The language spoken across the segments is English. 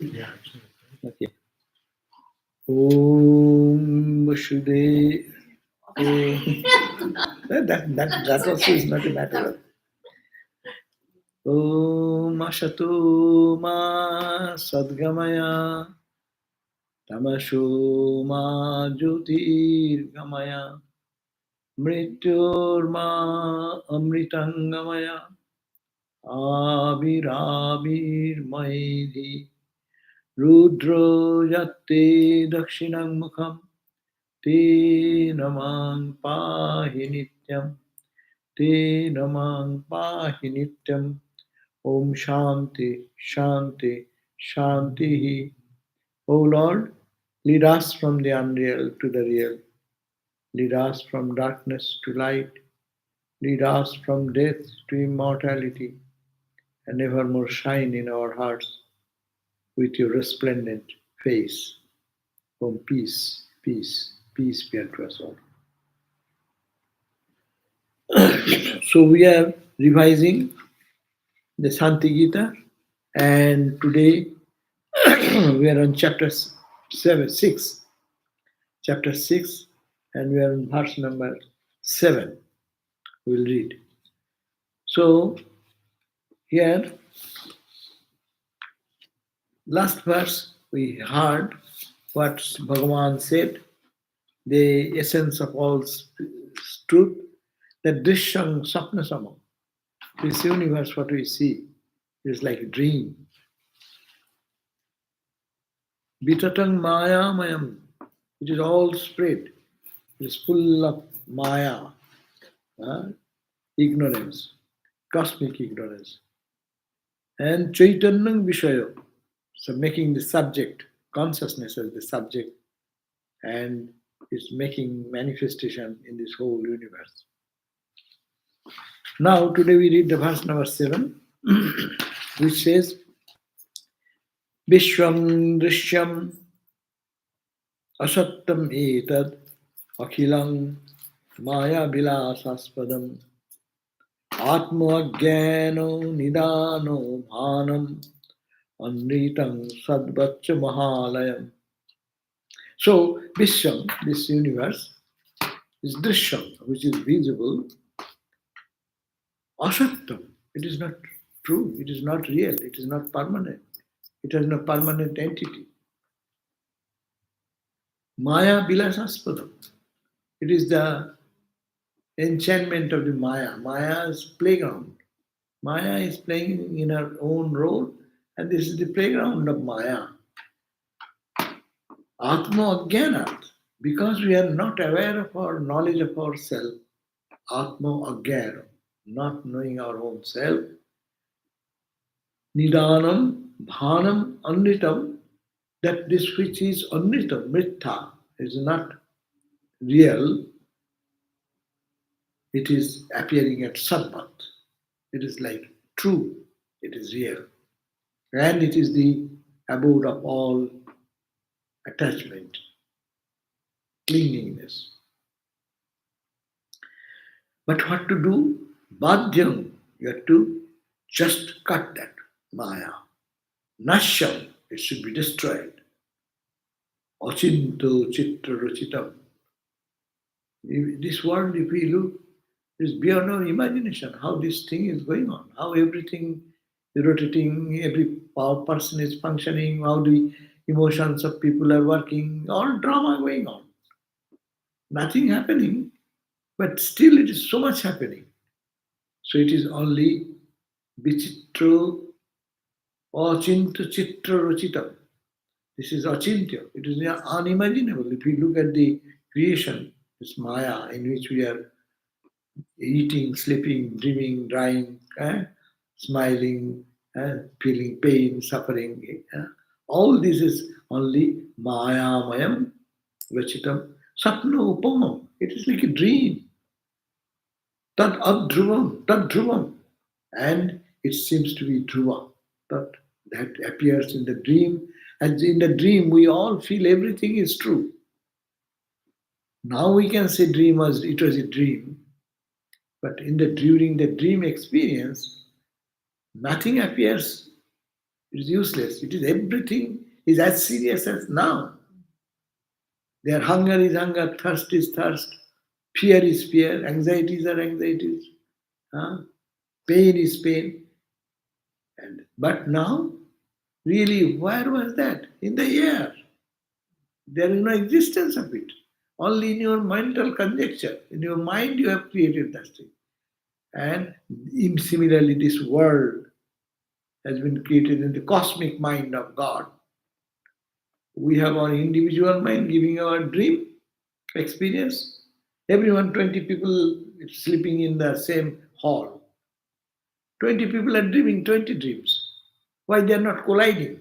Yeah. Okay. Om Vasudeva. That also is not a matter of. Om Asatu Ma Sadgamaya Tamasho Ma Jyotirgamaya Mrityurma Amritangamaya Avirabir Maidhi Rudro Yatte Dakshinang Mukham Te Namang Pahi Nityam Te Namang Pahi Nityam Om Shanti Shanti Shanti. O Lord, lead us from the unreal to the real. Lead us from darkness to light. Lead us from death to immortality, and evermore shine in our hearts with your resplendent face. Om peace, peace, peace be unto us all. So we are revising the Shanti Gita, and today we are on chapter 6, chapter 6, and we are on verse number 7. We'll read. So here, last verse we heard what Bhagavan said, the essence of all truth, that Drishyam Sapna Samam. This universe, what we see, is like a dream. Vitatang Maya Mayam. It is all spread. It is full of Maya, uh, ignorance, cosmic ignorance. And Chaitanyam Vishayo. So making the subject, consciousness as the subject, and is making manifestation in this whole universe. Now, today we read the verse number 7, which says, Vishwam Drishyam Asattam Etad Akhilam Maya Vilasaspadam Atma Jnano Nidano Bhanam Anritam Sadvacha Mahalayam. So, Vishwam, this universe, is Drishyam, which is visible. Asattam, it is not true, it is not real, it is not permanent, it has no permanent entity. Maya Vilasaspadam, it is the enchantment of the Maya. Maya's playground. Maya is playing in her own role, and this is the playground of Maya. Atma Ajnanat, because we are not aware of our knowledge of ourself, Atma Ajnana, not knowing our own self, Nidanam, Bhanam, Anritam, that this which is Anritam, Mritha, is not real, it is appearing at Sadvat. It is like true, it is real. And it is the abode of all attachment, clinginess. But what to do? Badhyam, you have to just cut that Maya. Nashyam, it should be destroyed. Achinto chitra rachitam. This world, if we look, is beyond our imagination. How this thing is going on, how everything is rotating, every person is functioning, how the emotions of people are working, all drama going on. Nothing happening, but still it is so much happening. So it is only vichitro achinta chitra rachitam. This is achintya. It is unimaginable. If we look at the creation, this Maya in which we are eating, sleeping, dreaming, dying, smiling, feeling pain, suffering. All this is only Maya Mayam Vachitam Sapno Upamam. It is like a dream. Tad Adruvam, Tad Dhruvam. And it seems to be Dhruva. That appears in the dream. And in the dream, we all feel everything is true. Now we can say it was a dream, but during the dream experience, nothing appears It is useless. It is everything is as serious as now. Their hunger is hunger, thirst is thirst, fear is fear, anxieties are anxieties, huh? Pain is pain. And but now, really, where was that? In the air. There is no existence of it. Only in your mental conjecture. In your mind you have created that thing. And similarly, this world has been created in the cosmic mind of God. We have our individual mind giving our dream experience. Everyone, 20 people sleeping in the same hall. 20 people are dreaming 20 dreams. Why they are not colliding?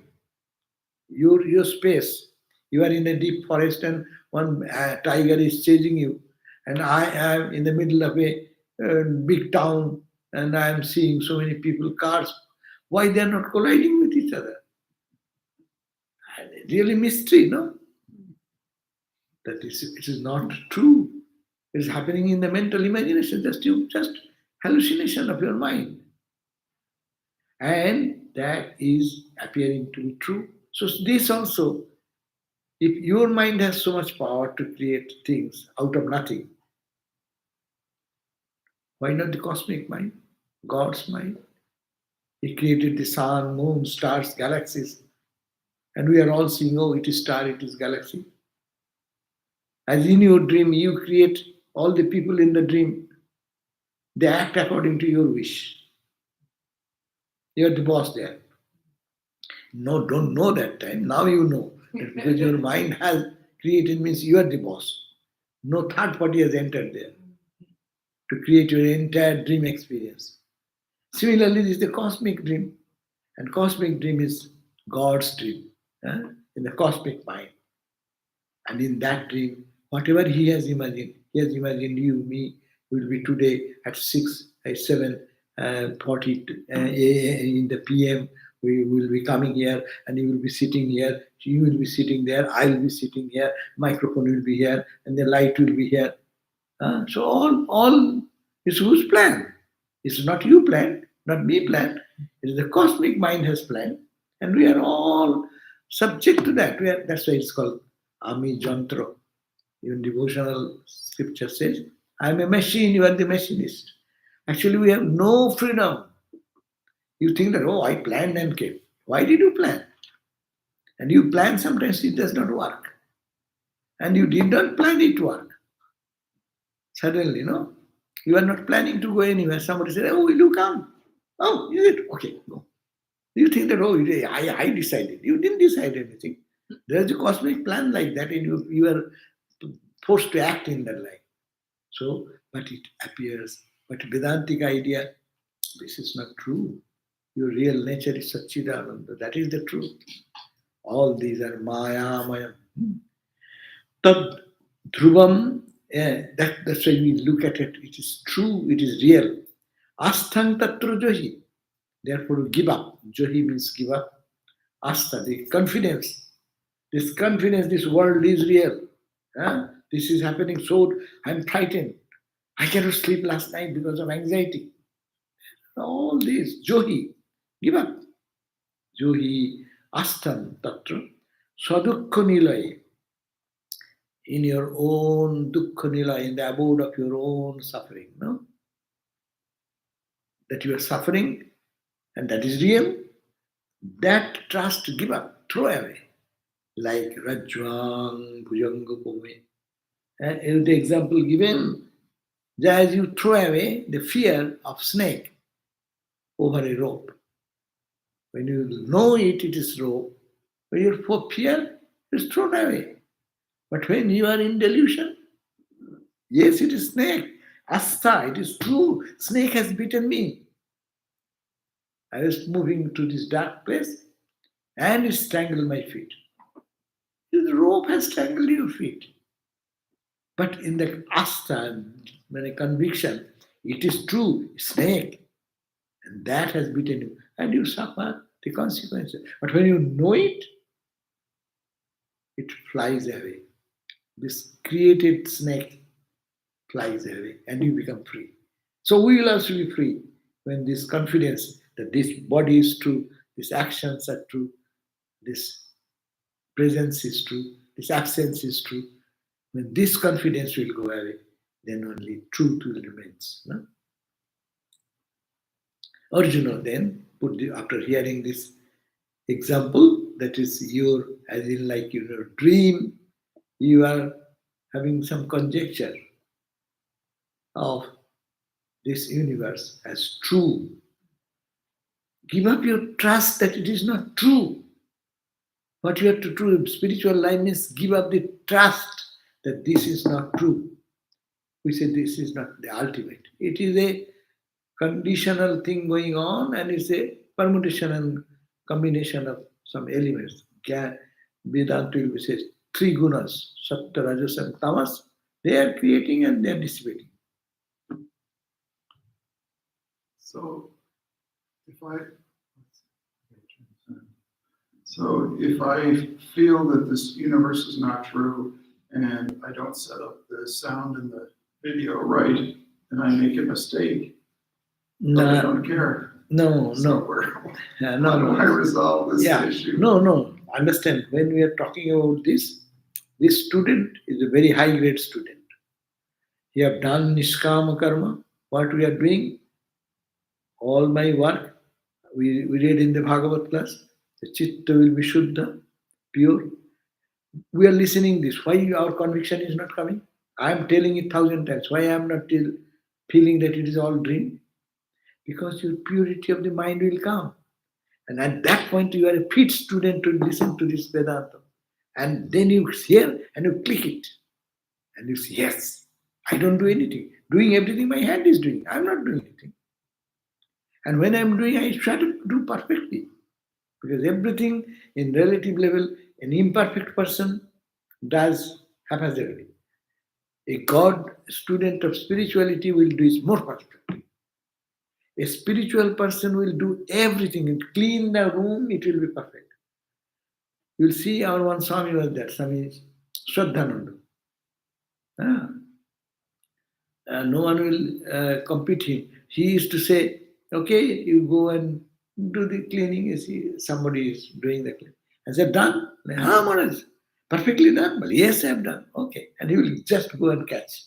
Your space. You are in a deep forest and one tiger is chasing you, and I am in the middle of a big town and I am seeing so many people, cars. Why they are not colliding with each other? Really mystery, no? That is, it is not true. It is happening in the mental imagination, just hallucination of your mind, and that is appearing to be true. So this also, if your mind has so much power to create things out of nothing, why not the cosmic mind, God's mind? He created the sun, moon, stars, galaxies, and we are all seeing, oh, it is star, it is galaxy. As in your dream, you create all the people in the dream, they act according to your wish. You are the boss there. No, don't know that time. Now you know. That because your mind has created means you are the boss. No third party has entered there to create your entire dream experience. Similarly, this is the cosmic dream. And cosmic dream is God's dream, in the cosmic mind. And in that dream, whatever he has imagined you, me, will be today at 6, at 7, 40 in the PM. We will be coming here and you will be sitting here. You will be sitting there. I will be sitting here. Microphone will be here and the light will be here. So all is whose plan? It's not you plan, not me plan. It is the cosmic mind has planned, and we are all subject to that. That's why it's called Ami Jantro. Even devotional scripture says, I am a machine, you are the machinist. Actually, we have no freedom. You think that, oh, I planned and came. Why did you plan? And you plan, sometimes it does not work. And you did not plan it to work. Suddenly, no? You are not planning to go anywhere. Somebody said, oh, will you come? Oh, is it? Okay, go. You think that, oh, I decided. You didn't decide anything. There's a cosmic plan like that, and you are forced to act in that life. So, but it appears. But Vedantic idea, this is not true. Your real nature is Satchidananda. That is the truth. All these are Maya, Maya. Tad Dhruvam, that's why we look at it. It is true, it is real. Asthang Tatra Johi. Therefore, give up. Johi means give up. Asta, the confidence. This confidence, this world is real. This is happening, so I'm frightened. I cannot sleep last night because of anxiety. All this, Johi, give up. Johi, Astam Tatra, Swadukha Nilay, in your own dukkha nila, in the abode of your own suffering, no? That you are suffering and that is real, that trust give up, throw away. Like Rajwang Bhujanga Pome. And in the example given, as you throw away the fear of snake over a rope. When you know it, it is rope. When your fear is thrown away. But when you are in delusion, yes, it is snake. Asta, it is true. Snake has bitten me. I was moving to this dark place and it strangled my feet. The rope has strangled your feet. But in the asta, when a conviction, it is true, snake, and that has bitten you, and you suffer the consequences. But when you know it, it flies away. This created snake flies away, and you become free. So we will also be free when this confidence that this body is true, these actions are true, this presence is true, this absence is true. When this confidence will go away, then only truth will remain. No? Arjuna then after hearing this example, that is your, as in like your dream, you are having some conjecture of this universe as true. Give up your trust that it is not true. What you have to do in spiritual life means give up the trust that this is not true. We say this is not the ultimate. It is a conditional thing going on, and it's a permutation and combination of some elements. Vedanta will say three gunas, Sattva, Rajas, and Tamas. They are creating and they are dissipating. So if I if I feel that this universe is not true and I don't set up the sound in the video right, and I make a mistake, but I don't care. No, So no. how do I resolve this issue? No. Understand, when we are talking about this student is a very high grade student. He have done Nishkama Karma. What we are doing, all my work, we read in the Bhagavad class, the Chitta will be Shuddha, pure. We are listening this. Why our conviction is not coming? I am telling it 1,000 times. Why I am not feeling that it is all dream? Because your purity of the mind will come. And at that point, you are a fit student to listen to this Vedanta. And then you hear and you click it. And you say, yes, I don't do anything. Doing everything my hand is doing. I'm not doing anything. And when I'm doing, I try to do perfectly. Because everything in relative level, an imperfect person does haphazardly. A God student of spirituality will do it more perfectly. A spiritual person will do everything and clean the room, it will be perfect. You'll see our one Swami was there, Swami Shraddhananda. Ah, no one will compete him. He used to say, okay, you go and do the cleaning. You see, somebody is doing the cleaning. I said, done? How Maharaj? Perfectly done? Well, yes, I have done. Okay. And he will just go and catch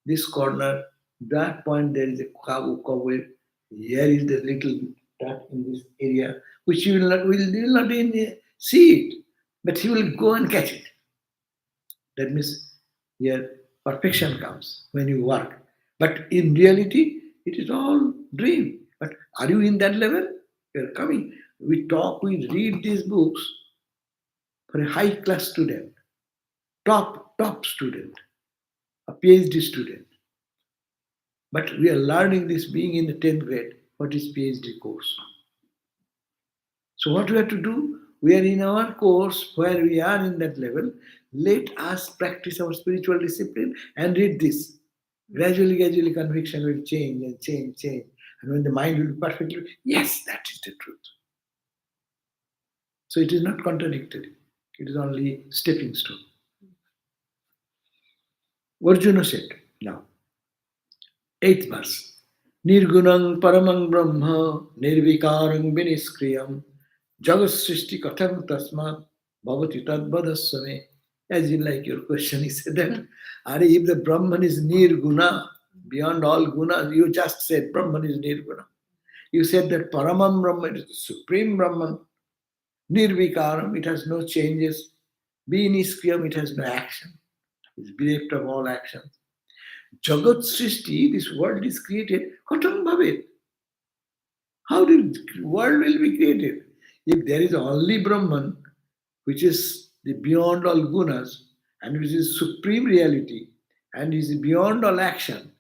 this corner. That point there is a cobweb. Here is the little dot in this area, which you will not see it, but he will go and catch it. That means here perfection comes when you work. But in reality, it is all dream. But are you in that level? You are coming. We talk, we read these books for a high class student, top student, a PhD student. But we are learning this being in the 10th grade. What is PhD course? So what we have to do? We are in our course where we are in that level. Let us practice our spiritual discipline and read this. Gradually, conviction will change and change. And when the mind will be perfectly, yes, that is the truth. So it is not contradictory. It is only stepping stone. Arjuna said, now, 8th verse. Nirgunang paramang brahma nirvikarang viniskriyam jagat srishti katham tasmat bhavati tad vadasame. As in like your question, he said that, if the Brahman is nirguna, beyond all gunas, you just said Brahman is nirguna. You said that paramam Brahman is the supreme Brahman, nirvikaram, it has no changes, viniskriyam, it has no action, it's bereft of all actions. Jagat Srishti, this world is created. Katam Bhavet. How did world will be created? If there is only Brahman, which is the beyond all gunas, and which is supreme reality, and is beyond all action,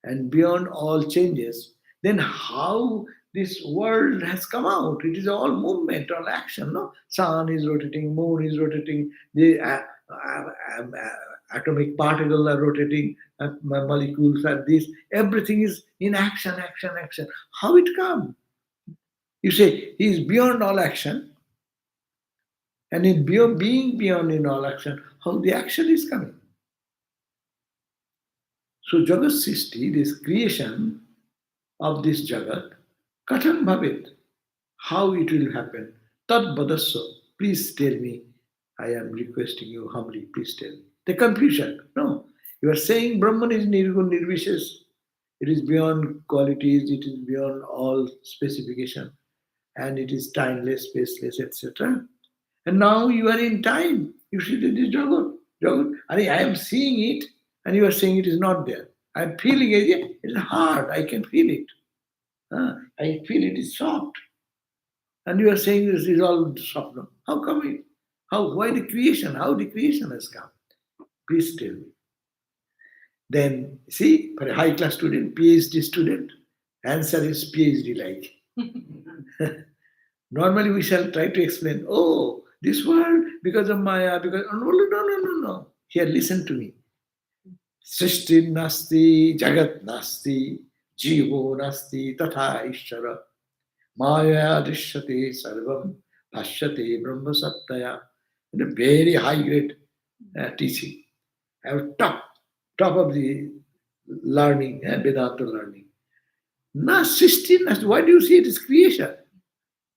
and beyond all changes, then how this world has come out? It is all movement, all action. No, sun is rotating, moon is rotating, the atomic particles are rotating, molecules are this. Everything is in action. How it come? You say he is beyond all action, and in being beyond in all action, how the action is coming? So Jagat Sisti, this creation of this Jagat, Katham Bhavet. How it will happen? Tad badasya. Please tell me. I am requesting you humbly. Please tell me. The confusion. No. You are saying Brahman is nirgun, nirvishes. It is beyond qualities. It is beyond all specification. And it is timeless, spaceless, etc. And now you are in time. You see that this Jagat. Jagat. I am seeing it, and you are saying it is not there. I am feeling it. It is hard. I can feel it. I feel it is soft. And you are saying this is all soft. How come it? How? Why the creation? How the creation has come? Please tell me. Then, see, for a high class student, PhD student, answer is PhD like. Normally, we shall try to explain, oh, this world because of Maya, because. Oh, no, no, no, no, no. Here, listen to me. Srishti nasti, jagat nasti, jivo nasti, tatha ishara. Maya drishyate sarvam, pashyate brahma sattaya. In a very high grade teaching. Top of the learning, Vedanta learning. Na srishti nasti. Why do you see it is creation?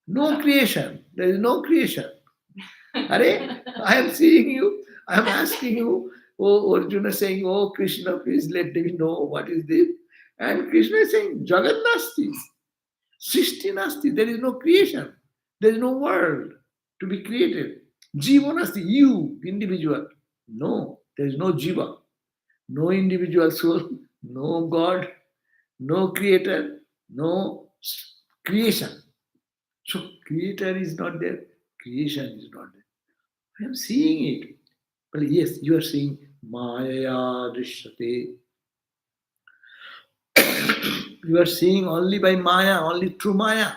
No creation. There is no creation. Are, I am seeing you. I am asking you. Oh, Arjuna saying, oh Krishna, please let me know what is this. And Krishna is saying, Jagat Nasti. Srishti Nasti. There is no creation. There is no world to be created. Jiva Nasti. You, individual. No, there is no Jiva. No individual soul. No God. No creator. No creation. So creator is not there, creation is not there. I am seeing it. But yes, you are seeing Maya Drishyate. You are seeing only by Maya, only through Maya.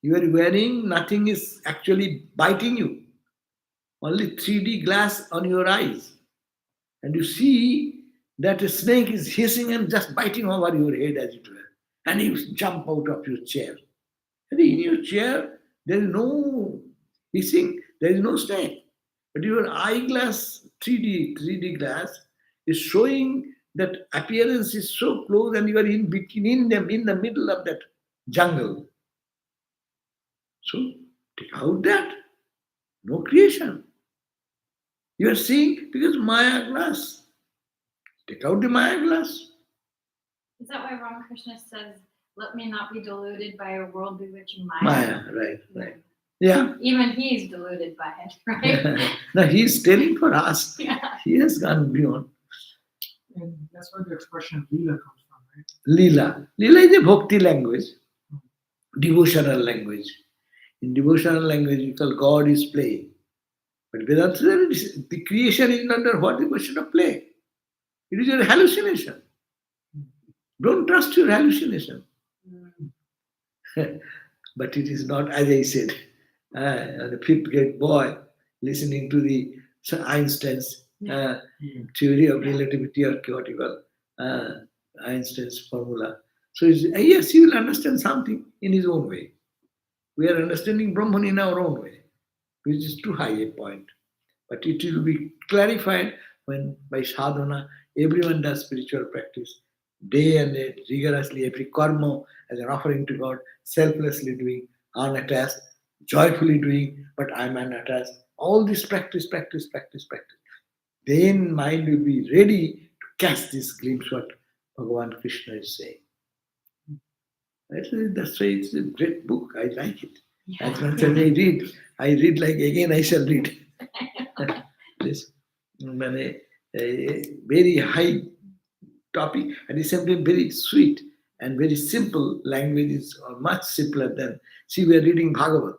You are wearing, nothing is actually biting you. Only 3D glass on your eyes. And you see that a snake is hissing and just biting over your head as it were. And you jump out of your chair. And in your chair, there is no hissing, there is no snake. But your eyeglass, 3D glass, is showing that appearance is so close and you are in between in them, in the middle of that jungle. So take out that. No creation. You are seeing because Maya glass. Take out the Maya glass. Is that why Ramakrishna says, let me not be deluded by a world bewitching Maya? Maya, right. Yeah. Even he's deluded by it, right? Now he is telling for us. Yeah. He has gone beyond. And that's where the expression Leela comes from, right? Leela. Leela is a bhakti language, devotional language. In devotional language, you call God is play. But Vedanta says the creation is not what the question of play. It is your hallucination. Don't trust your hallucination. But it is not, as I said, the fifth grade boy listening to the Einstein's theory of relativity or whatever, Einstein's formula. So yes, he will understand something in his own way. We are understanding Brahman in our own way, which is too high a point. But it will be clarified when by sadhana, everyone does spiritual practice. Day and night, rigorously, every karma as an offering to God, selflessly doing, unattached, joyfully doing, but I am unattached. All this practice. Then mind will be ready to catch this glimpse what Bhagavan Krishna is saying. That's why it's a great book. I like it. As much as I read like again I shall read. This a very high topic and it's simply very sweet and very simple language is much simpler than, see, we are reading Bhagavat.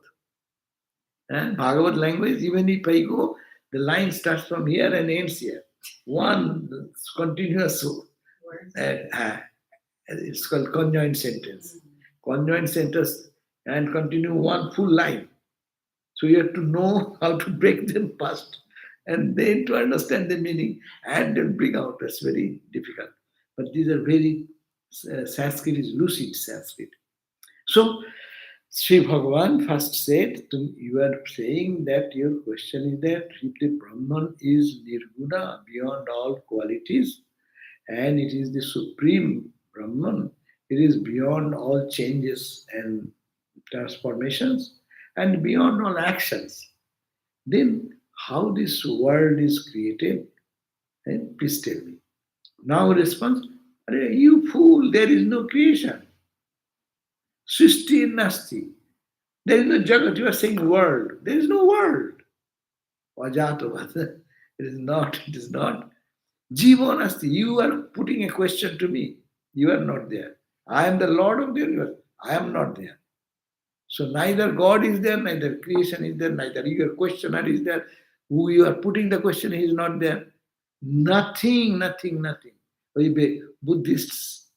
And Bhagavat language, even if I go, the line starts from here and ends here. One continuous, it's called conjoined sentence. Conjoined sentence and continue one full line. So you have to know how to break them first and then to understand the meaning and then bring out. That's very difficult. But these are very, Sanskrit is lucid Sanskrit. So Sri Bhagavan first said, you are saying that your question is that if the Brahman is nirguna, beyond all qualities, and it is the supreme Brahman, it is beyond all changes and transformations, and beyond all actions. Then how this world is created? Please tell me. Now response, "Arey, you fool, there is no creation. Srishti nasti. There is no jagat. You are saying world. There is no world. Vajatavad. It is not. It is not. Jiva nasti. You are putting a question to me. You are not there. I am the Lord of the universe. I am not there. So neither God is there, neither creation is there, neither your questioner is there. Who you are putting the question, he is not there. Nothing, nothing, nothing. Buddhists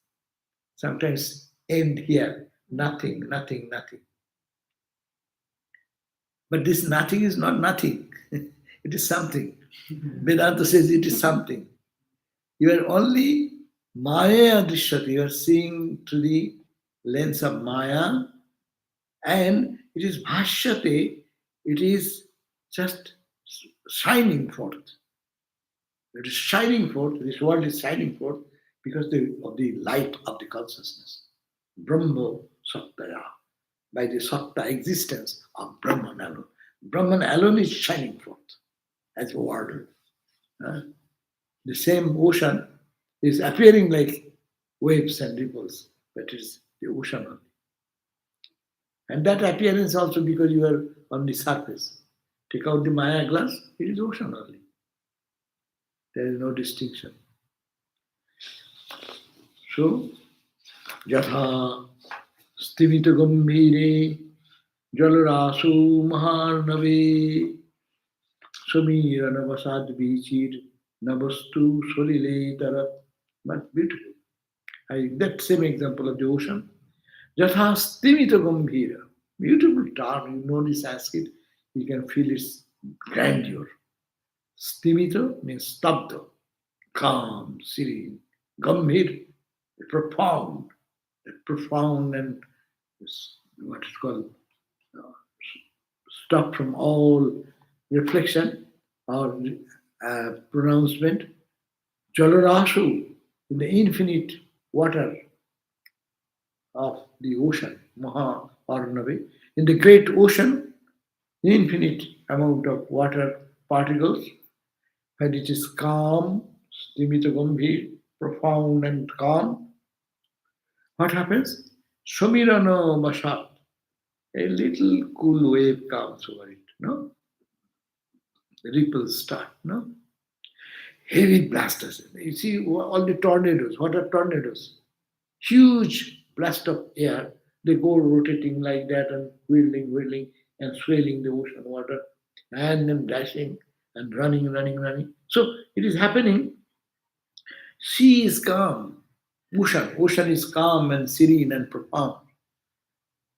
sometimes end here. Nothing, nothing, nothing. But this nothing is not nothing. It is something. Vedanta says it is something. You are only Maya Drishyati. You are seeing through the lens of Maya, and it is Bhashyate. It is just shining forth. It is shining forth. This world is shining forth because of the light of the consciousness. Brahma Sattaya. By the Satta existence of Brahman alone. Brahman alone is shining forth as a world. The same ocean is appearing like waves and ripples, but it is the ocean only. And that appearance also because you are on the surface. Take out the Maya glass, it is ocean only. There is no distinction. So, Yatha Stivita Gambhire Jalarasu Maharnave Samira Navasad Vichir Navastu Solile Tarat. But beautiful. That same example of the ocean. Yatha Stivita Gambhira. Beautiful term. You know the Sanskrit. You can feel its grandeur. Stimita means stabda, calm, serene. Gambhir, profound, and what is called stopped from all reflection or pronouncement. Jalarashu, in the infinite water of the ocean, Maha Arnave, in the great ocean, infinite amount of water particles, and it is calm, Stimita Gambhir, profound and calm. What happens? Samirano Mashat, a little cool wave comes over it, no? The ripples start, no? Heavy blasters. You see all the tornadoes. What are tornadoes? Huge blast of air. They go rotating like that and whirling, and swelling the ocean water, and then dashing and running. So it is happening. Sea is calm. Ocean is calm and serene and profound.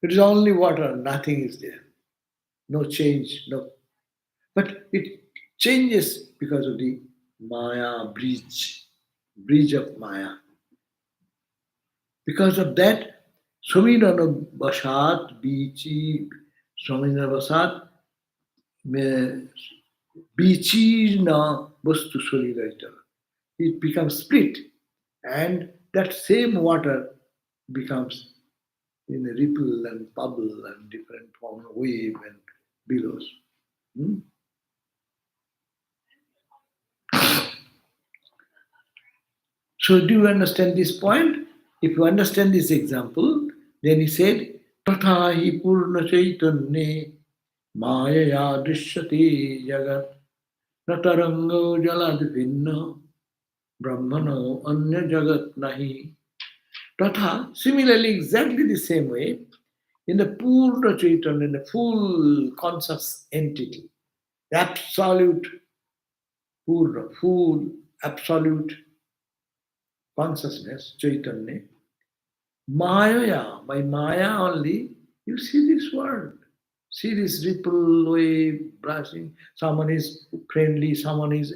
It is only water, nothing is there. No change, no. But it changes because of the Maya bridge of Maya. Because of that, Swaminana Bashat, Bichi, Swaminana Bashat, Bichi na Vastu Soliraita. It becomes split, and that same water becomes in a ripple and bubble and different form of wave and billows. So do you understand this point? If you understand this example, then he said, Tatha hi purna chaitanye mayaya drishyate jagat natarango jalad vinna brahmano anya jagat nahi. Tatha, similarly, exactly the same way, in the purna chaitanya, in the full conscious entity, the absolute purna, full, absolute consciousness, chaitanya, Maya, by Maya only, you see this world. See this ripple wave brushing. Someone is friendly, someone is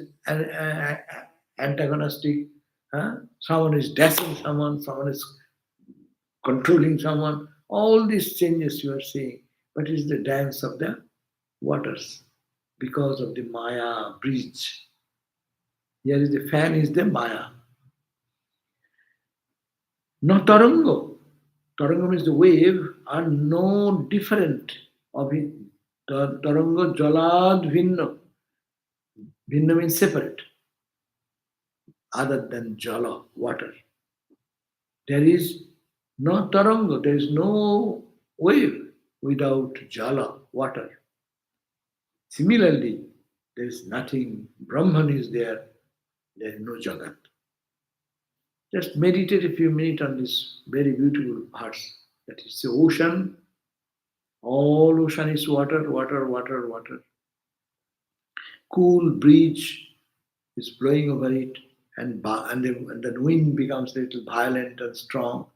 antagonistic, someone is dashing someone is controlling someone. All these changes you are seeing, but it's the dance of the waters because of the Maya bridge. Here is the fan, is the Maya. Not Tarango. Tarango means the wave, are no different of it. Taranga jalad vinna. Vinna means separate, other than jala, water. There is no taranga, there is no wave without jala, water. Similarly, there is nothing, Brahman is there, there is no Jagat. Just meditate a few minutes on this very beautiful verse. That is the ocean, all ocean is water, water, water, water. Cool breeze is blowing over it, and the wind becomes a little violent and strong.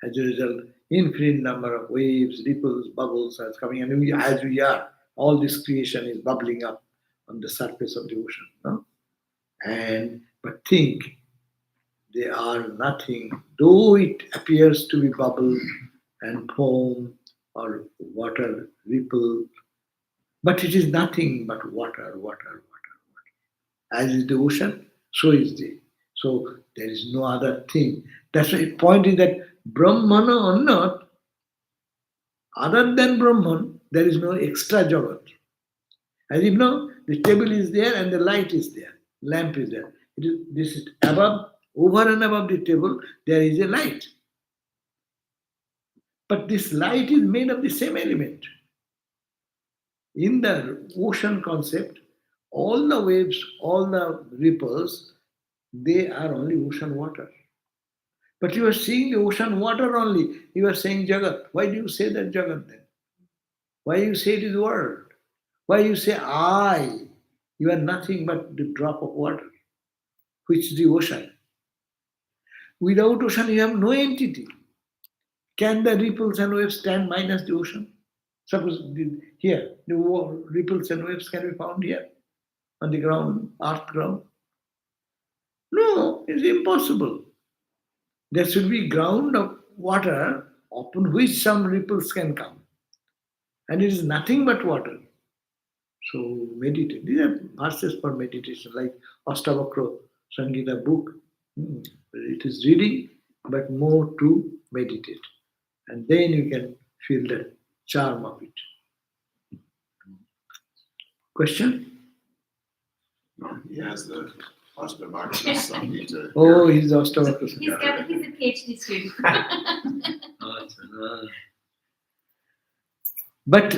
As a result, infinite number of waves, ripples, bubbles are coming, and as we are, all this creation is bubbling up on the surface of the ocean. No? And but think they are nothing, though it appears to be bubble and foam or water ripple, but it is nothing but water, water, water. As is the ocean, so is the. So there is no other thing. That's why the point is that Brahmana or not, other than Brahman, there is no extra Jagat. As if now the table is there and the light is there, lamp is there. This is above, over and above the table, there is a light. But this light is made of the same element. In the ocean concept, all the waves, all the ripples, they are only ocean water. But you are seeing the ocean water only. You are saying Jagat. Why do you say that Jagat then? Why you say it is world? Why you say I? You are nothing but the drop of water, which is the ocean. Without ocean, you have no entity. Can the ripples and waves stand minus the ocean? Suppose here, the ripples and waves can be found here on the ground, earth ground. No, it's impossible. There should be ground of water upon which some ripples can come. And it is nothing but water. So meditate. These are verses for meditation, like Astavakra Sangita book. It is reading, but more to meditate. And then you can feel the charm of it. Question? No, he has the Ashtavakra Samhita. Oh, he's Astavakra He's Sangita. he's a PhD student. But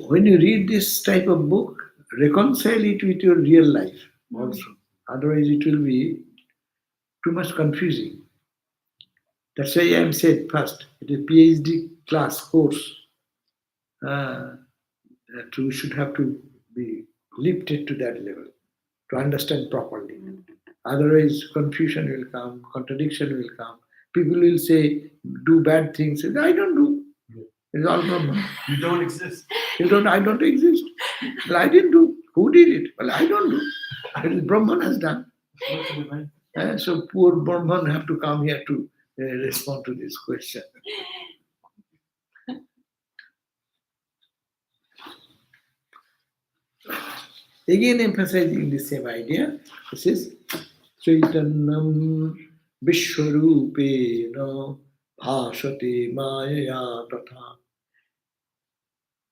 when you read this type of book, reconcile it with your real life also. Otherwise, it will be too much confusing. That's why I am said first, it is a PhD class course. That we should have to be lifted to that level to understand properly. Otherwise, confusion will come, contradiction will come. People will say, do bad things. I don't do. It's all Brahman. You don't exist. I don't exist. Well, I didn't do. Who did it? Well, I don't do. It is Brahman has done. So poor Brahman have to come here to respond to this question. Again emphasizing the same idea, this is Chaitanyam Vishwarupena Bhashate Maya Tatha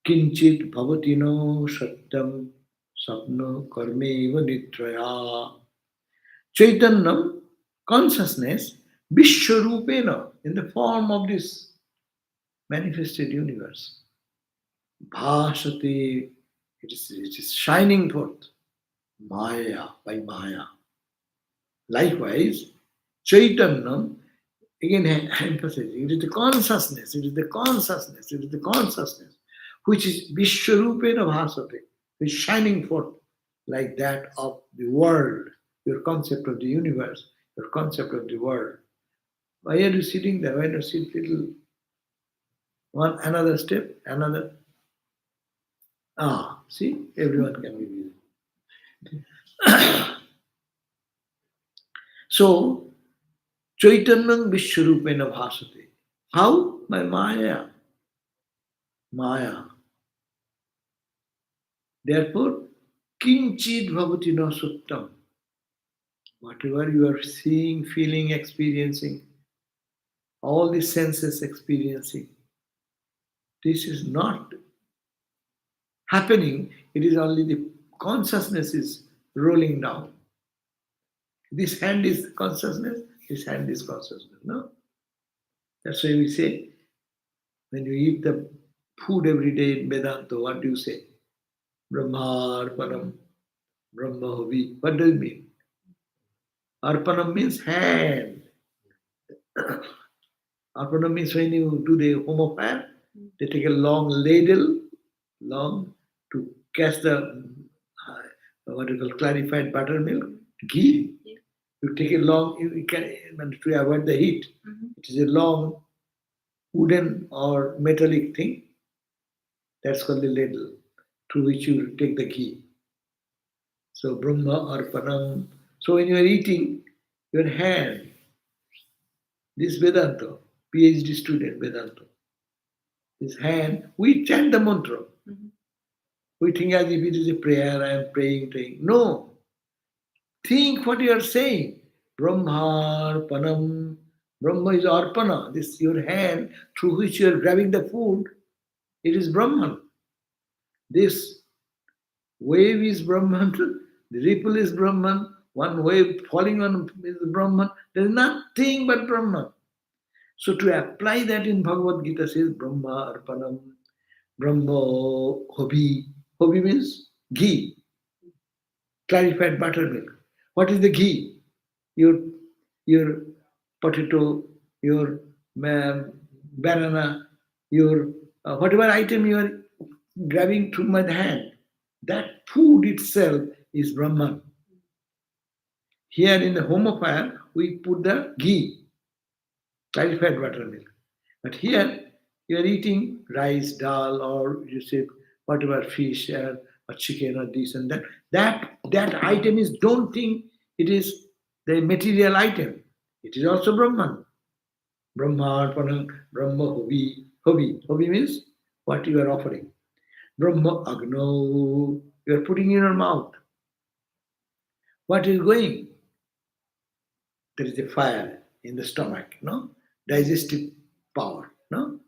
Kinchit Bhavatino Satyam Sapna Karmeva Nitraya. Chaitanyam, consciousness, Vishwarupena, in the form of this manifested universe. Bhashate, it is shining forth. Maya, by Maya. Likewise, Chaitanyam, again emphasizing, it is the consciousness, it is the consciousness, it is the consciousness, which is Vishwarupena Bhasate, is shining forth like that of the world, your concept of the universe, your concept of the world. Why are you sitting there? Why not sit little one another step, another? See, everyone can be visible. So, Chaitanyam Vishwarupena Bhasate. How? By Maya. Maya. Therefore, Kinchid Bhavati na Suttam. Whatever you are seeing, feeling, experiencing, all the senses experiencing, This is not happening. It is only the consciousness is rolling down. This hand is consciousness, this hand is consciousness. No? That's why we say, when you eat the food every day in Vedanta, what do you say? Brahma Arpanam, Brahma Hovi. What does it mean? Arpanam means hand. Arpanam means when you do the home of fire, they take a long ladle, long, to catch the what you call clarified buttermilk, ghee. You take a long, you can to avoid the heat. It is a long wooden or metallic thing. That's called the ladle, through which you take the ghee. So Brahma Arpanam. So when you are eating, your hand, this Vedanta, PhD student Vedanta, his hand, we chant the mantra. We think as if it is a prayer, I am praying. No. Think what you are saying. Brahma Arpanam. Brahma is Arpana. This your hand through which you are grabbing the food. It is Brahman. This wave is Brahman. The ripple is Brahman. One wave falling on is Brahman. There is nothing but Brahman. So to apply that in Bhagavad Gita says Brahma Arpanam, Brahma Hobi. Hobi means ghee, clarified buttermilk. What is the ghee? Your potato, your banana, your whatever item you are grabbing through my hand, that food itself is Brahman. Here in the home of fire, we put the ghee, clarified buttermilk. But here you are eating rice, dal, or you say whatever fish or chicken or this and that. That item is, don't think it is the material item. It is also Brahman. Brahma Arpanam, Brahma Hobi. Hobi means what you are offering. Brahma Agno, you are putting in your mouth. What is going? There is a fire in the stomach, no? Digestive power, no?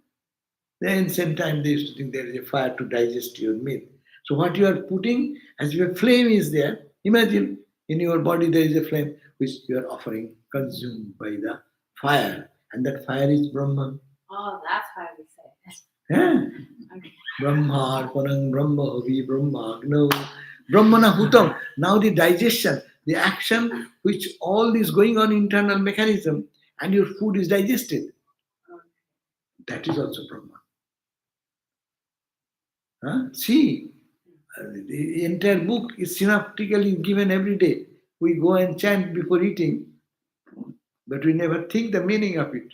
Then same time they used to think there is a fire to digest your meat. So what you are putting, as if a flame is there, imagine in your body there is a flame which you are offering, consumed by the fire. And that fire is Brahman. Oh, that's why we say it. Yeah. Okay. Brahma Arpanam, Brahma Hovi, Brahma Agno, Brahmana Hutam. Now the digestion, the action which all is going on internal mechanism and your food is digested. That is also Brahma. See, the entire book is synoptically given every day. We go and chant before eating, but we never think the meaning of it.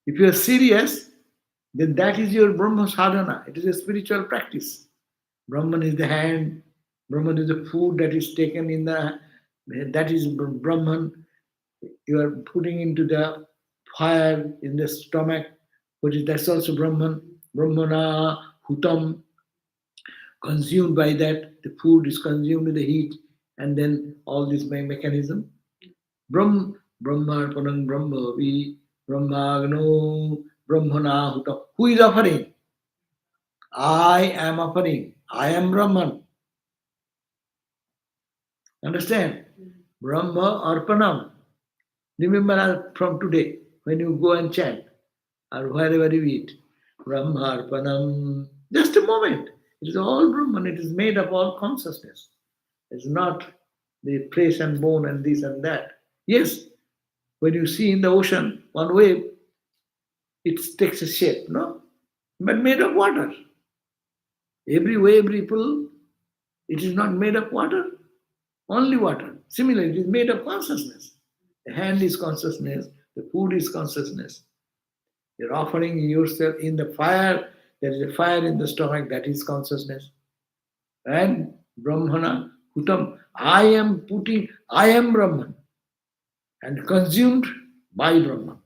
If you are serious, then that is your Brahma sadhana. It is a spiritual practice. Brahman is the hand, Brahman is the food that is taken in the, that is Brahman. You are putting into the fire in the stomach, which is, that's also Brahman. Brahmana, Hutam, consumed by that, the food is consumed with the heat, and then all this by mechanism. Brahma Arpanam, Brahma Vi, Brahmagno, Brahmana Hutam. Who is offering? I am offering. I am Brahman. Understand? Brahma Arpanam. Remember from today, when you go and chant, or wherever you eat, Brahma Arpanam. Just a moment. It is all Brahman. It is made of all consciousness. It's not the flesh and bone and this and that. Yes, when you see in the ocean one wave, it takes a shape, no? But made of water. Every wave ripple, it is not made of water, only water. Similarly, it is made of consciousness. The hand is consciousness, the food is consciousness. You're offering yourself in the fire, there is a fire in the stomach, that is consciousness. And Brahmana, Hutam, I am Brahman, and consumed by Brahman.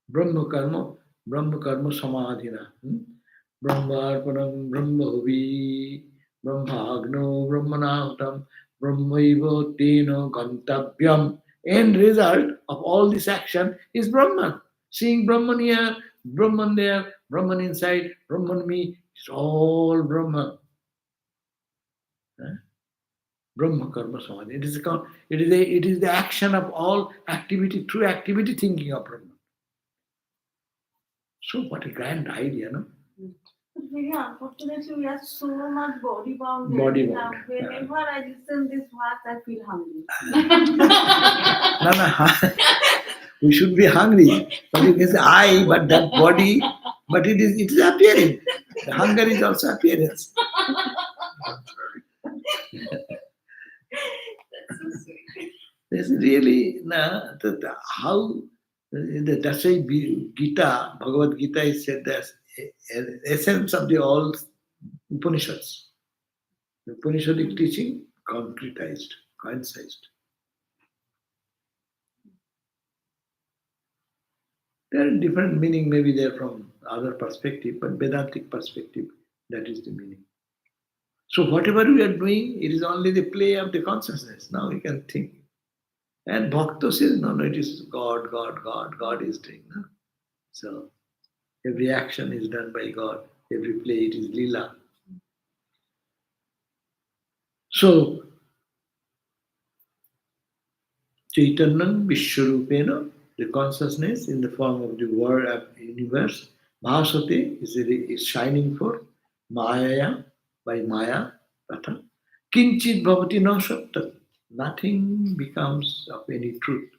Brahma karma samadhina. Brahma arpanam, Brahma huvi, Brahma agno, Brahmana hutam, Brahmaiva tena gantavyam. End result of all this action is Brahman. Seeing Brahman here, Brahman there, Brahman inside, Brahman me, it's all Brahman. Huh? Brahma Karma Samadhi. It is the action of all activity, true activity thinking of Brahman. So what a grand idea, no? Very unfortunately, we are so much body bound. Body Now, bound, whenever I listen this verse, I feel hungry. No, we should be hungry. But you can say I, but that body, but it is appearing. The hunger is also appearance. That's so sweet. This is really how that's why Gita, Bhagavad Gita is said as essence of the all Upanishads. The Upanishadic teaching concretized, coincised. There are different meaning, maybe they're from other perspective, but Vedantic perspective, that is the meaning. So whatever we are doing, it is only the play of the consciousness. Now we can think. And Bhakta says, no, it is God, God, God, God is doing. No? So every action is done by God, every play it is Leela. So Chaitanyan Vishwarupena, the consciousness in the form of the world of universe, Bhasate is shining forth, Maya by Maya, Tatha. Kinchit Bhavati na Sattat. Nothing becomes of any truth.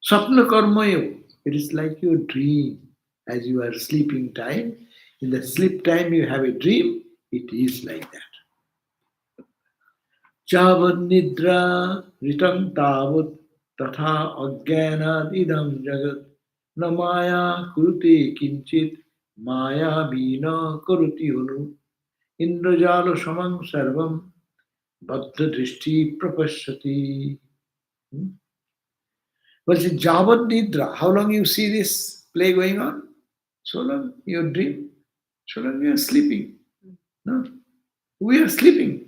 Sapna Karmayo, it is like your dream as you are sleeping time. In the sleep time you have a dream, it is like that. Javad Nidra Ritam Tavat Tatha Ajnanat Idam Jagat Na Maya Kurute Kinchit Maya Bina Karuti Hunu Indrajalo Samang Sarvam Bhatta Drishti Prapashati. But the Javad Nidra, how long you see this play going on? So long you dream, so long you are sleeping. No? We are sleeping.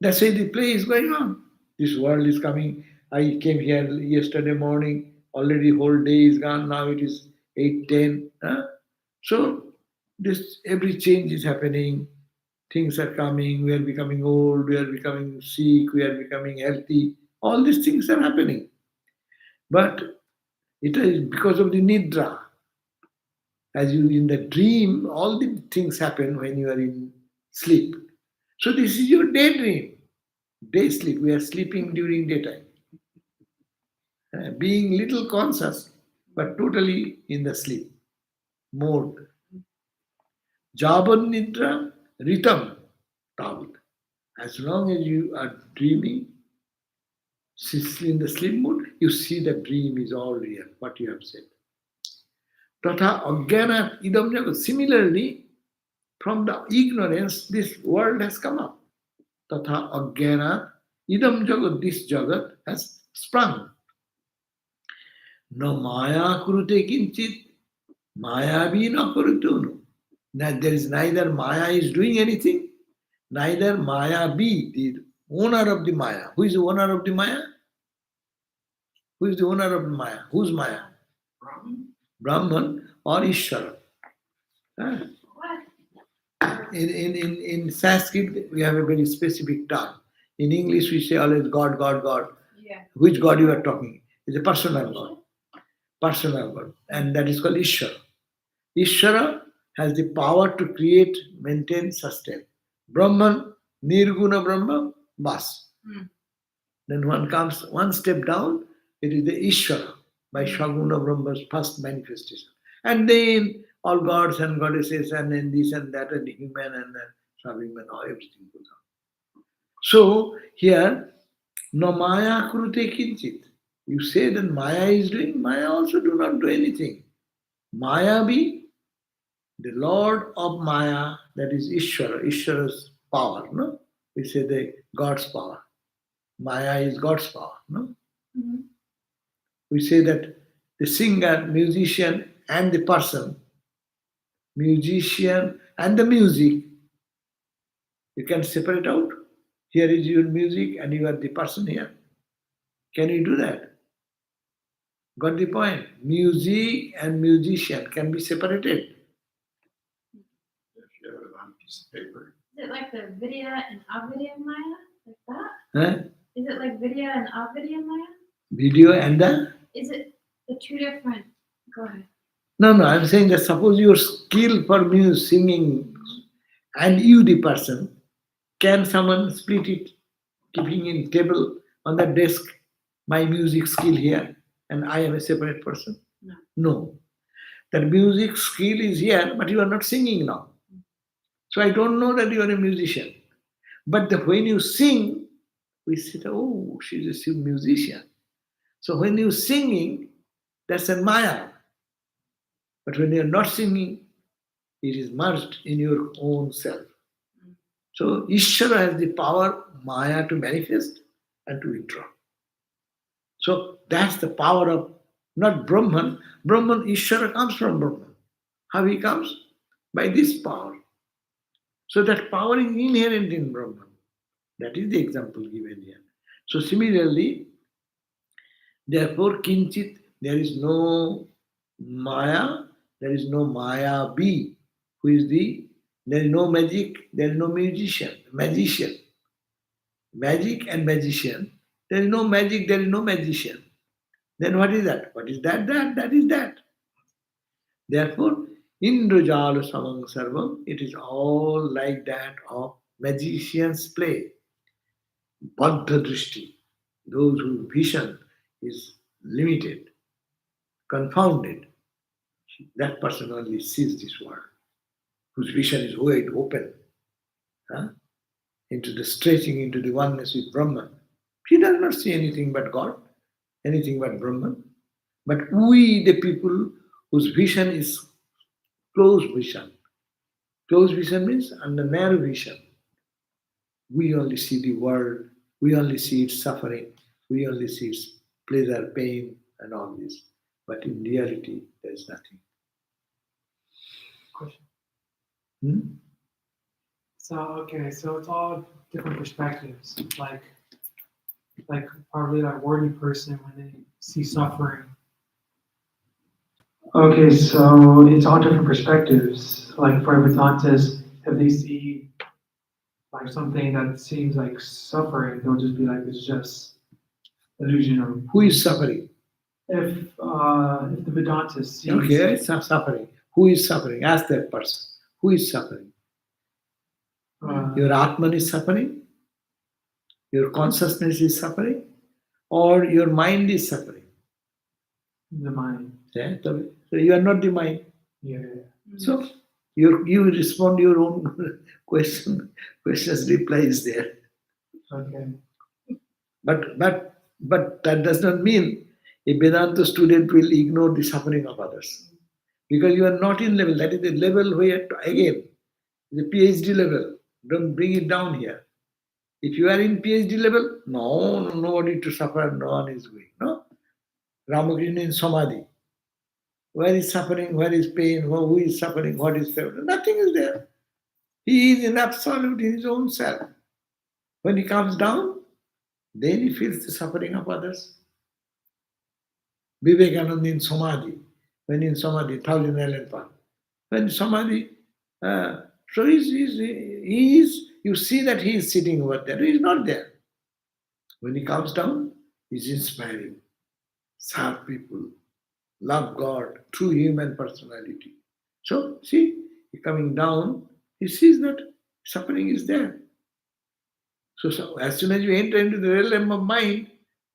That's why the play is going on. This world is coming. I came here yesterday morning, already whole day is gone, now it is 8:10. Huh? So this every change is happening, things are coming, we are becoming old, we are becoming sick, we are becoming healthy. All these things are happening. But it is because of the nidra. As you in the dream, all the things happen when you are in sleep. So this is your daydream. Day sleep. We are sleeping during daytime. Being little conscious, but totally in the sleep mode. Jaban nidra ritam tavat. As long as you are dreaming, in the sleep mode, you see the dream is all real, what you have said. Tatha ajnana idam jagat. Similarly, from the ignorance, this world has come up. Tatha ajnana idam jagat, this jagat has sprung. No maya kurute kinchit, maya bhi na kurutunu. There is neither maya is doing anything, neither maya be the owner of the maya. Who is the owner of the maya? Who is the owner of the maya? Whose maya? Brahman or Ishvara. In Sanskrit, we have a very specific term. In English, we say always God, God, God. Yeah. Which God you are talking? It's a personal God. Personal God. And that is called Ishvara. Ishvara has the power to create, maintain, sustain. Brahman, Nirguna Brahma, Bas. Then one comes one step down, it is the Ishvara by Shaguna Brahma's first manifestation. And then all gods and goddesses and then this and that and human and subhuman, everything goes on. So here, no Maya Kurute Kinchit. You say that Maya is doing, Maya also do not do anything. Maya be the Lord of Maya, that is Ishvara, Ishvara's power, no? We say the God's power. Maya is God's power, no? Mm-hmm. We say that the singer, musician, and the person, musician and the music, you can separate out. Here is your music and you are the person here. Can you do that? Got the point? Music and musician can be separated. If you have it on a piece of paper. Is it like the Vidya and Avidya Maya? Like that? Huh? Is it like Vidya and Avidya Maya? Video and the... Is it the two different? Go ahead. No, I'm saying that suppose your skill for music, singing, and you the person, can someone split it, keeping in table on the desk, my music skill here, and I am a separate person? No. No. That music skill is here, but you are not singing now. So I don't know that you are a musician. But when you sing, we say, oh, she's a musician. So when you're singing, that's a Maya. But when you're not singing, it is merged in your own self. So Ishvara has the power, Maya, to manifest and to withdraw. So that's the power of not Brahman. Brahman, Ishvara comes from Brahman. How he comes? By this power. So that power is inherent in Brahman. That is the example given here. So similarly, therefore, Kinchit, there is no Maya, there is no Maya B, who is there is no magic, there is no magician. Magic and magician, there is no magic, there is no magician. Then what is that? What is that? That is that. Therefore, Indrajala Samang Sarvam, it is all like that of magician's play. Baddha Drishti, those whose vision is limited, confounded, that person only sees this world, whose vision is wide open, into the stretching into the oneness with Brahman. He does not see anything but God, anything but Brahman. But we, the people whose vision is closed vision means under narrow vision, we only see the world, we only see its suffering, we only see its pleasure, pain, and all this. But in reality, there is nothing. Question. So it's all different perspectives. Like probably that worldly person when they see suffering. Okay, so it's all different perspectives. Like for Vedantas, if they see like something that seems like suffering, they'll just be like, it's just illusion of. Who is suffering? If the Vedanta sees. Okay, it's not suffering. Who is suffering? Ask that person. Who is suffering? Your Atman is suffering? Your consciousness is suffering? Or your mind is suffering? The mind. Yeah, so you are not the mind. Yeah. So you respond your own questions reply is there. Okay. But that does not mean a Vedanta student will ignore the suffering of others. Because you are not in level. That is the level where, again, the PhD level. Don't bring it down here. If you are in PhD level, nobody to suffer, no one is going. No? Ramakrishna in Samadhi. Where is suffering? Where is pain? Who is suffering? What is pain? Nothing is there. He is in absolute in his own self. When he comes down, then he feels the suffering of others. Vivekananda in Samadhi. When in Samadhi, 1,000 island path. When Samadhi, so he is, you see that he is sitting over there. He is not there. When he comes down, he is inspiring. Serve people. Love God, true human personality. So, see, he coming down, he sees that suffering is there. So as soon as you enter into the realm of mind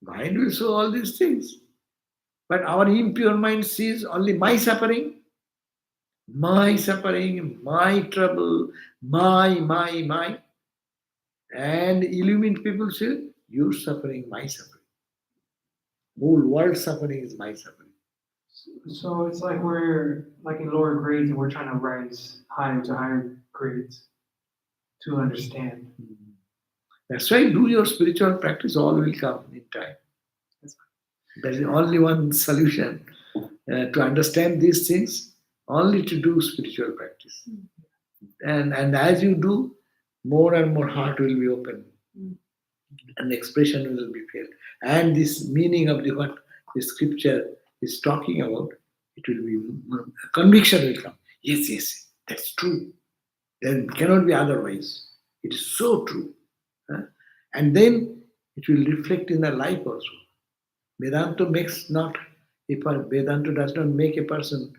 will show all these things. But our impure mind sees only my suffering, my trouble, my. And illumined people say, your suffering, my suffering. Whole world suffering is my suffering. So it's like we're like in lower grades and we're trying to rise higher to higher grades to understand. That's why do your spiritual practice, all will come in time. There is only one solution to understand these things, only to do spiritual practice. And as you do, more and more heart will be open and expression will be felt. And this meaning of the scripture is talking about, it will be conviction will come. Yes, yes, that's true. Then cannot be otherwise. It is so true. Huh? And then it will reflect in the life also. Vedanta makes not Vedanta does not make a person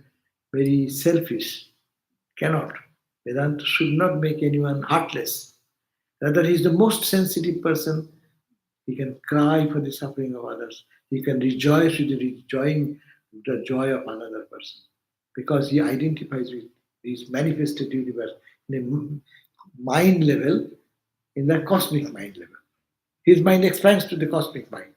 very selfish. Cannot. Vedanta should not make anyone heartless. Rather, he is the most sensitive person. He can cry for the suffering of others. He can rejoice with the joy of another person. Because he identifies with this manifested universe in a mind level, in the cosmic mind level. His mind expands to the cosmic mind.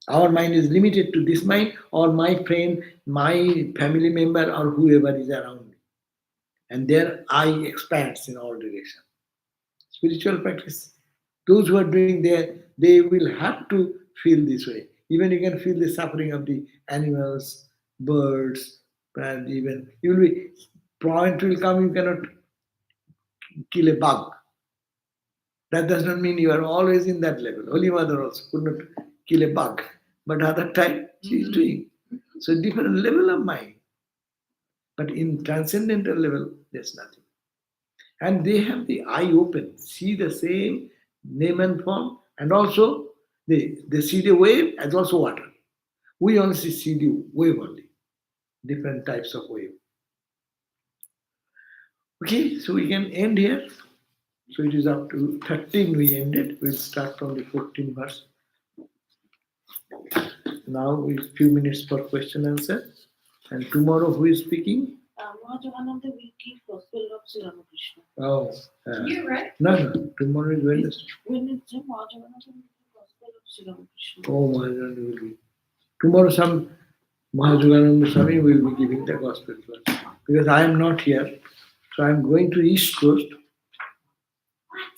Our mind is limited to this mind or my friend, my family member, or whoever is around me. And their eye expands in all directions. Spiritual practice, those who are doing there, they will have to feel this way. Even you can feel the suffering of the animals, birds, and even you will be point will come, you cannot kill a bug. That does not mean you are always in that level. Holy Mother also could not kill a bug, but other time she is doing. So different level of mind. But in transcendental level, there's nothing. And they have the eye open, see the same name and form, and also they see the wave as also water. We only see the wave only, different types of wave. Okay, so we can end here. So it is up to 13 we ended. We'll start from the 14th verse. Now we few minutes for question answer. And tomorrow who is speaking? Mahajagananda will keep Gospel of Sri Ramakrishna. Oh, You right? no, tomorrow is Wednesday. Wednesday, Mahajagananda will keep Gospel of Sri Ramakrishna. Oh, Mahajananda will be. Tomorrow some Mahajagananda Swami will be giving the gospel class. Because I am not here. So I am going to East Coast. What?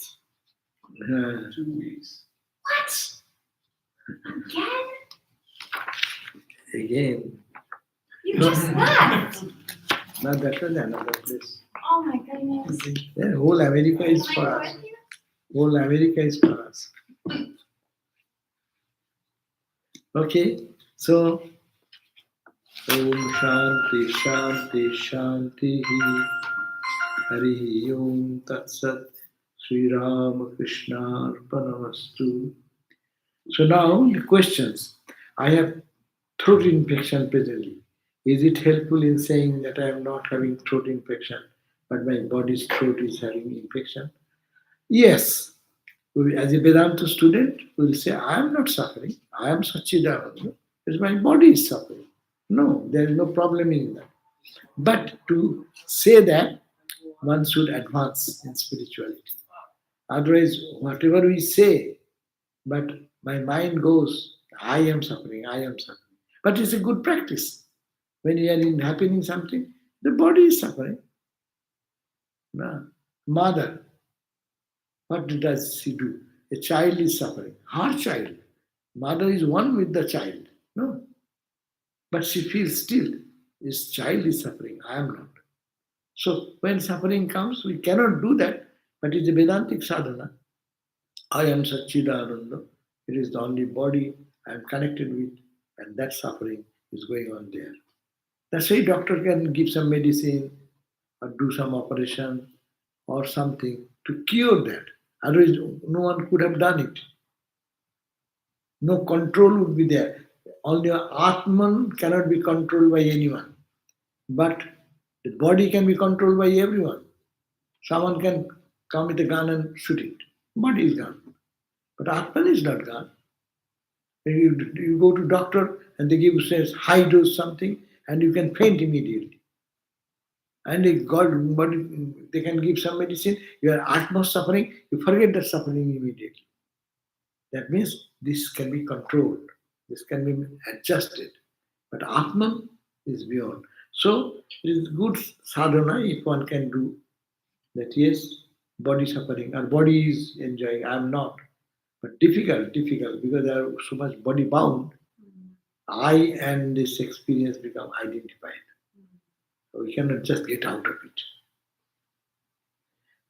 2 weeks. What? Again. You just left. Now that was another place. Oh my goodness. Yeah, whole America is Am I for us. with you? Whole America is for us. Okay, so Om Shanti Shanti Shanti Hari Om Tat Sat Sri Ramakrishna Arpanamastu. So now the questions. I have throat infection presently. Is it helpful in saying that I am not having throat infection, but my body's throat is having infection? Yes. As a Vedanta student, we will say, I am not suffering. I am Sachidananda. It's my body is suffering. No, there is no problem in that. But to say that, one should advance in spirituality. Otherwise, whatever we say, but my mind goes, I am suffering, I am suffering. But it's a good practice. When you are in happening something, the body is suffering. No. Mother, what does she do? A child is suffering. Her child. Mother is one with the child. No. But she feels still, this child is suffering. I am not. So when suffering comes, we cannot do that. But it's a Vedantic sadhana. I am Satchidananda. It is the only body I am connected with, and that suffering is going on there. That's why doctor can give some medicine or do some operation or something to cure that. Otherwise, no one could have done it. No control would be there. Only Atman cannot be controlled by anyone. But the body can be controlled by everyone. Someone can come with a gun and shoot it. Body is gone. But Atman is not gone. You go to doctor and they give you says high dose something and you can faint immediately. And if God, but they can give some medicine, your Atma suffering, you forget that suffering immediately. That means this can be controlled, this can be adjusted. But Atman is beyond. So it is good sadhana if one can do that. Yes, body suffering, our body is enjoying, I am not. But difficult because there are so much body bound. I and this experience become identified. So we cannot just get out of it.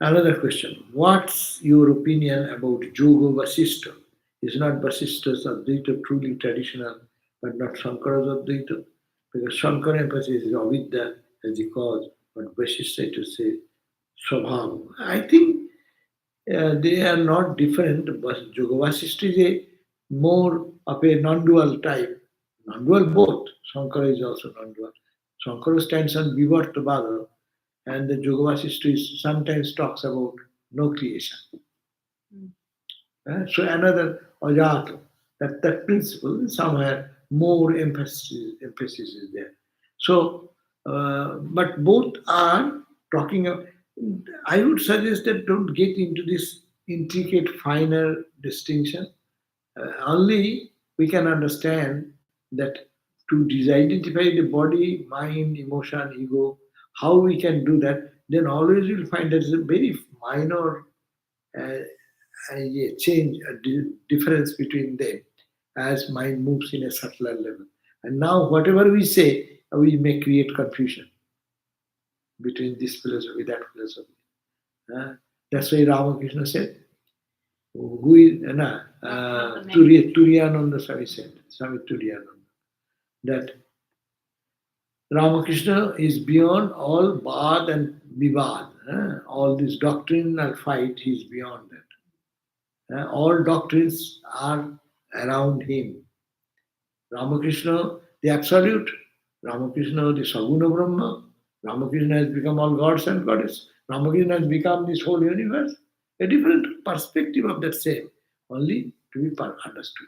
Another question. What's your opinion about Yoga Vasishtha? Is not Vasishtha's Advaita truly traditional but not Shankara's Advaita, because Shankara emphasizes avidya as the cause, but Vasishtha to say Swabhava. I think they are not different, but Yoga Vasishtha is a more of a non-dual type. Non-dual both. Shankara is also non-dual. Shankara stands on Vivartavada, and the Yoga Vasishtha sometimes talks about no creation. So another Ajata, that principle, somewhere more emphasis is there. So, but both are talking of, I would suggest that don't get into this intricate, finer distinction. Only we can understand that to disidentify the body, mind, emotion, ego, how we can do that, then always you'll find there is a very minor uh, a change, difference between them as mind moves in a subtler level. And now, whatever we say, we may create confusion between this philosophy, that philosophy. Uh, that's why Ramakrishna said, who is, Turiyananda Swami said, Swami Turiyananda, that Ramakrishna is beyond all Bad and Vivad. All this doctrinal fight, he is beyond that. All doctrines are around him. Ramakrishna, the absolute, Ramakrishna, the Saguna Brahma, Ramakrishna has become all gods and goddess, Ramakrishna has become this whole universe. A different perspective of that same, only to be understood.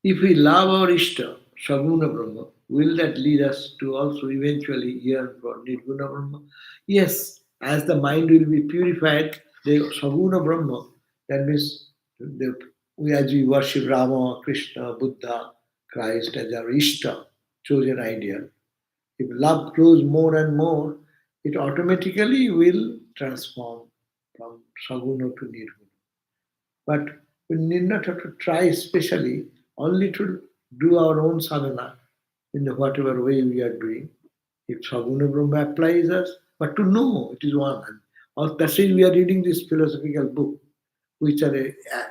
If we love our Ishta, Saguna Brahma, will that lead us to also eventually yearn for Nirguna Brahma? Yes, as the mind will be purified, the Saguna Brahma, that means as we worship Rama, Krishna, Buddha, Christ as our Ishta, chosen ideal, if love grows more and more, it automatically will transform from Saguna to Nirguna. But we need not have to try specially, only to do our own sadhana in the whatever way we are doing. If Saguna Brahma applies us, but to know it is one. And that's why we are reading this philosophical book, which are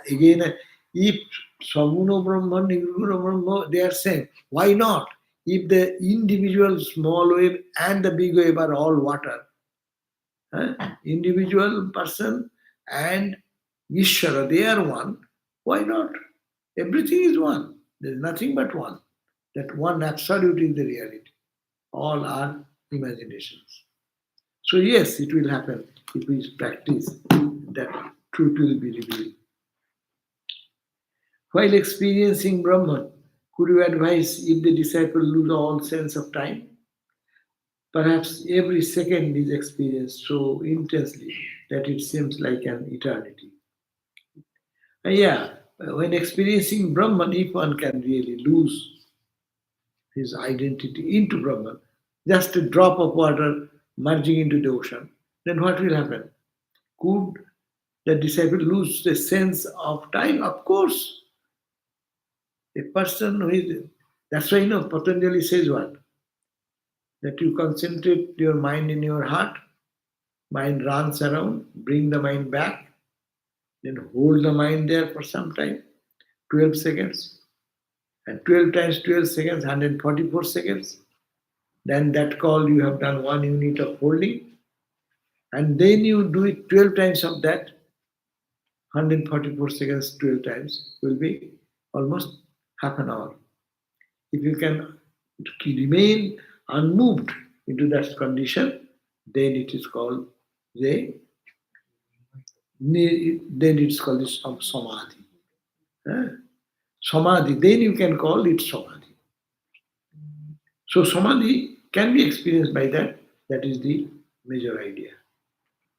again, if Saguna Brahma, Nirguna Brahma, they are saying, why not? If the individual small wave and the big wave are all water, individual person and Ishvara, they are one. Why not? Everything is one. There is nothing but one. That one absolute is the reality. All are imaginations. So yes, it will happen if we practice. That truth will be revealed. While experiencing Brahman, could you advise if the disciple lose all sense of time? Perhaps every second is experienced so intensely that it seems like an eternity. Yeah, when experiencing Brahman, if one can really lose his identity into Brahman, just a drop of water merging into the ocean, then what will happen? Could the disciple lose the sense of time? Of course. A person who is, that's why Patanjali says what? That you concentrate your mind in your heart, mind runs around, bring the mind back, then hold the mind there for some time, 12 seconds, and 12 times 12 seconds, 144 seconds. Then that call you have done 1 unit of holding, and then you do it 12 times of that, 144 seconds 12 times will be almost half an hour. If you can remain unmoved into that condition, then it is called samadhi. Samadhi, then you can call it samadhi. So samadhi can be experienced by that. That is the major idea.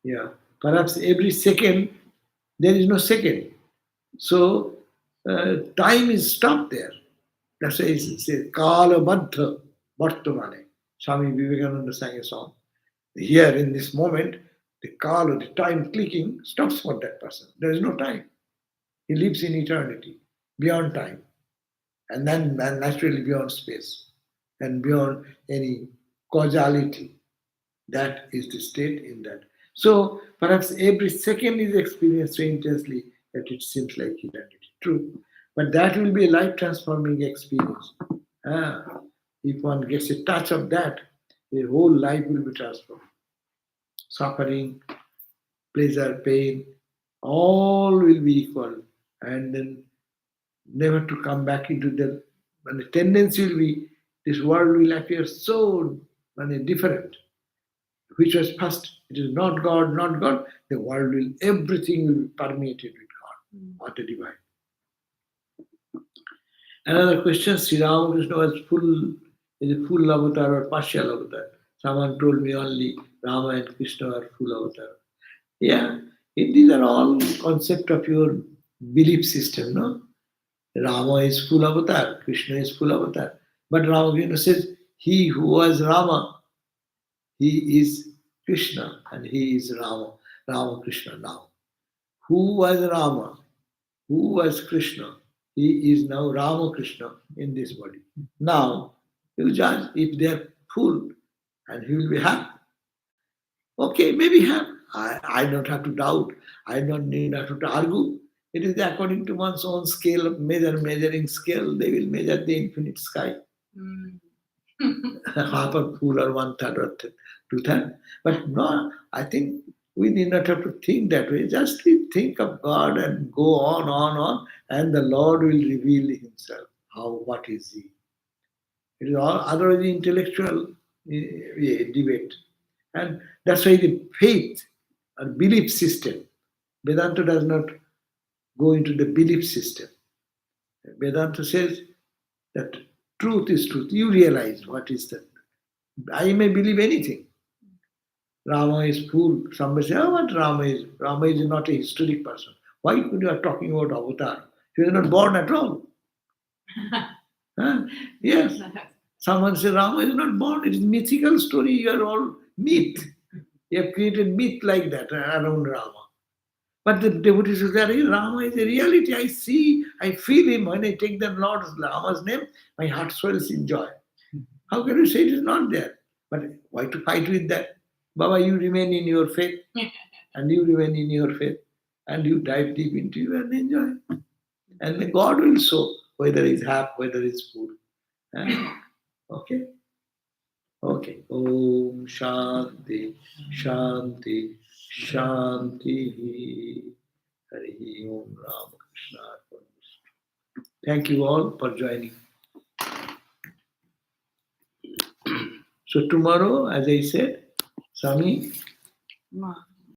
Yeah. Perhaps every second, there is no second. So time is stopped there. That's why it says Kala Baddha Vartamane. Swami Vivekananda sang a song. Here in this moment, the Kala, the time clicking, stops for that person. There is no time. He lives in eternity, beyond time, and then naturally beyond space and beyond any causality. That is the state in that. So perhaps every second is experienced so intensely that it seems like eternity. True. But that will be a life transforming experience. Ah, if one gets a touch of that, the whole life will be transformed. Suffering, pleasure, pain, all will be equal. And then never to come back into the, and the tendency will be this world will appear so different. Which was first, it is not God, not God, the world will, everything will be permeated with God, what a divine. Another question, Sri Ramakrishna was is a full avatar or partial avatar. Someone told me only Rama and Krishna are full avatar. Yeah, these are all concept of your belief system, no? Rama is full avatar, Krishna is full avatar. But Ramakrishna says, he who was Rama, he is Krishna and he is Rama, Ramakrishna now. Who was Rama? Who was Krishna? He is now Ramakrishna in this body. Now, you judge if they are full and he will be happy. Okay, maybe happy. I don't have to doubt. I don't need not have to argue. It is according to one's own scale of measuring scale. They will measure the infinite sky. Half or full or 1/3 or 2/3. But no, I think we need not have to think that way. Just we think of God and go on, and the Lord will reveal Himself. What is He? It is all otherwise intellectual debate. And that's why the faith or belief system, Vedanta does not go into the belief system. Vedanta says that truth is truth. You realize what is that. I may believe anything. Rama is fool. Somebody say, oh, what Rama is? Rama is not a historic person. Why you are talking about avatar? He was not born at all. Huh? Yes. Someone says Rama is not born. It is mythical story. You are all myth. You have created myth like that around Rama. But the devotees say, Rama is a reality. I see, I feel him. When I take the Lord Rama's name, my heart swells in joy. How can you say it is not there? But why to fight with that? Baba, you remain in your faith, and you remain in your faith, and you dive deep into you and enjoy. And then God will show whether he's happy, whether he's full. Okay? Okay. Om Shanti, Shanti, Shanti. Hari Om Ramakrishna. Thank you all for joining. So tomorrow, as I said, Swami,